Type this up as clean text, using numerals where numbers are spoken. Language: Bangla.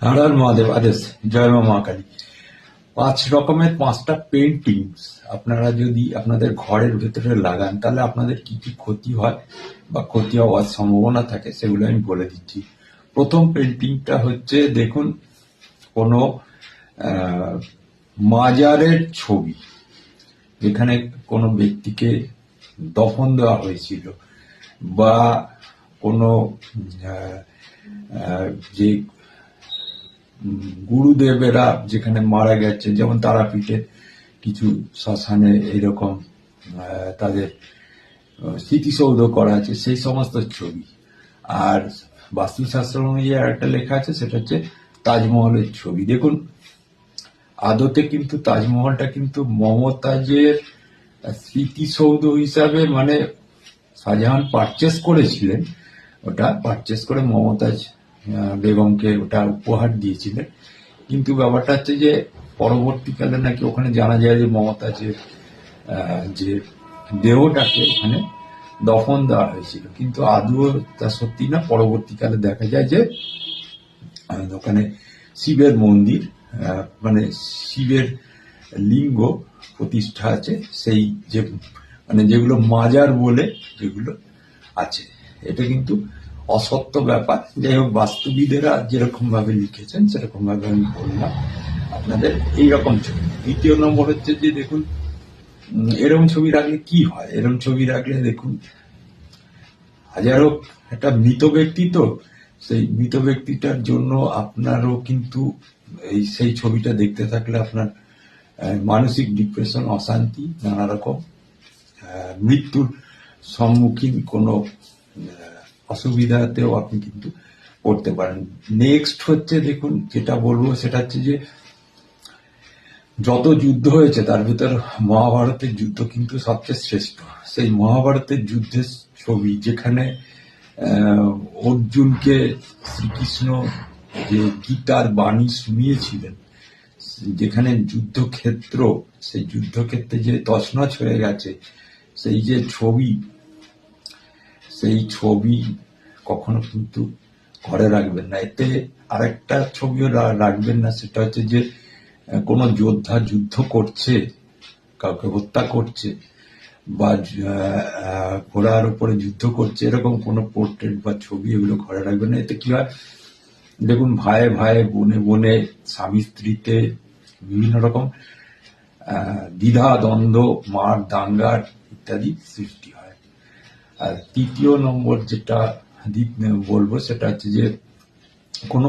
হর হর মহাদেব আদেশ। জয় মা মা কালী। 5 রকমের 5টা পেন্টিংস আপনারা যদি আপনাদের ঘরের ভেতরে লাগান তাহলে আপনাদের কি কি ক্ষতি হয় বা ক্ষতি হওয়ার সম্ভাবনা থাকে সেগুলো আমি বলে দিচ্ছি। প্রথম পেন্টিংটা হচ্ছে, দেখুন, কোনো মাজারের ছবি, যেখানে কোনো ব্যক্তিকে দফন দেওয়া হয়েছিল, বা কোনো আহ, আহ, যে গুরুদেবেরা যেখানে মারা গেছে, যেমন তারাপীঠে কিছু শ্মশানে এইরকম তাদের স্মৃতিসৌধ করা আছে, সেই সমস্ত ছবি। আর বাস্তুশাস্ত্র অনুযায়ী আর একটা লেখা আছে, সেটা হচ্ছে তাজমহলের ছবি। দেখুন, আদতে কিন্তু তাজমহলটা কিন্তু মমতাজের স্মৃতিসৌধ হিসাবে, মানে শাহজাহান পারচেস করেছিলেন, ওটা পারচেস করে মমতাজ বেগমকে ওটা উপহার দিয়েছিলেন। কিন্তু ব্যাপারটা হচ্ছে যে পরবর্তীকালে নাকি ওখানে জানা যায় যে মমতাজের যে দেহটাকে ওখানে দফন দেওয়া হয়েছিল, কিন্তু আদৌ তা সত্যি না। পরবর্তীকালে দেখা যায় যে ওখানে শিবের মন্দির, মানে শিবের লিঙ্গ প্রতিষ্ঠা আছে, সেই যে মানে যেগুলো মাজার বলে যেগুলো আছে, এটা কিন্তু অসত্য ব্যাপার। যাই হোক, বাস্তুবিদেরা যেরকম ভাবে লিখেছেন সেরকম ভাবে আমি বললাম আপনাদের। এইরকম ছবি। দ্বিতীয় নম্বর হচ্ছে যে, দেখুন, এরকম ছবি রাখলে কি হয়। এরকম ছবি রাখলে দেখুন, হাজারো একটা মৃত ব্যক্তি, তো সেই মৃত ব্যক্তিটার জন্য আপনারও কিন্তু সেই ছবিটা দেখতে থাকলে আপনার মানসিক ডিপ্রেশন, অশান্তি, নানা রকম মৃত্যুর সম্মুখীন কোনো অসুবিধাতেও আপনি কিন্তু পড়তে পারেন। নেক্সট হচ্ছে, দেখুন, যেটা বলবো সেটা হচ্ছে যে যত যুদ্ধ হয়েছে তার ভিতর মহাভারতের যুদ্ধ কিন্তু সবচেয়ে শ্রেষ্ঠ। সেই মহাভারতের যুদ্ধের ছবি, যেখানে অর্জুনকে শ্রীকৃষ্ণ যে গীতার বাণী শুনিয়েছিলেন, যেখানে যুদ্ধক্ষেত্র, সেই যুদ্ধক্ষেত্রে যে তছনছ হয়ে গেছে, সেই যে ছবি, সেই ছবি কখনো কিন্তু ঘরে রাখবেন না। এতে আরেকটা ছবিও রাখবেন না, সেটা হচ্ছে যে কোনো যোদ্ধা যুদ্ধ করছে, কাউকে হত্যা করছে, বা ঘোড়ার উপরে যুদ্ধ করছে, এরকম কোনো পোর্ট্রেট বা ছবি এগুলো ঘরে রাখবেন না। এতে কি হয়, দেখুন, ভাইয়ে ভাইয়ে, বোনে বোনে, স্বামী স্ত্রীতে বিভিন্ন রকম দ্বিধা দ্বন্দ্ব, মার দাঙ্গার ইত্যাদি সৃষ্টি হয়। আর তৃতীয় নম্বর যেটা বলবো সেটা হচ্ছে যে কোনো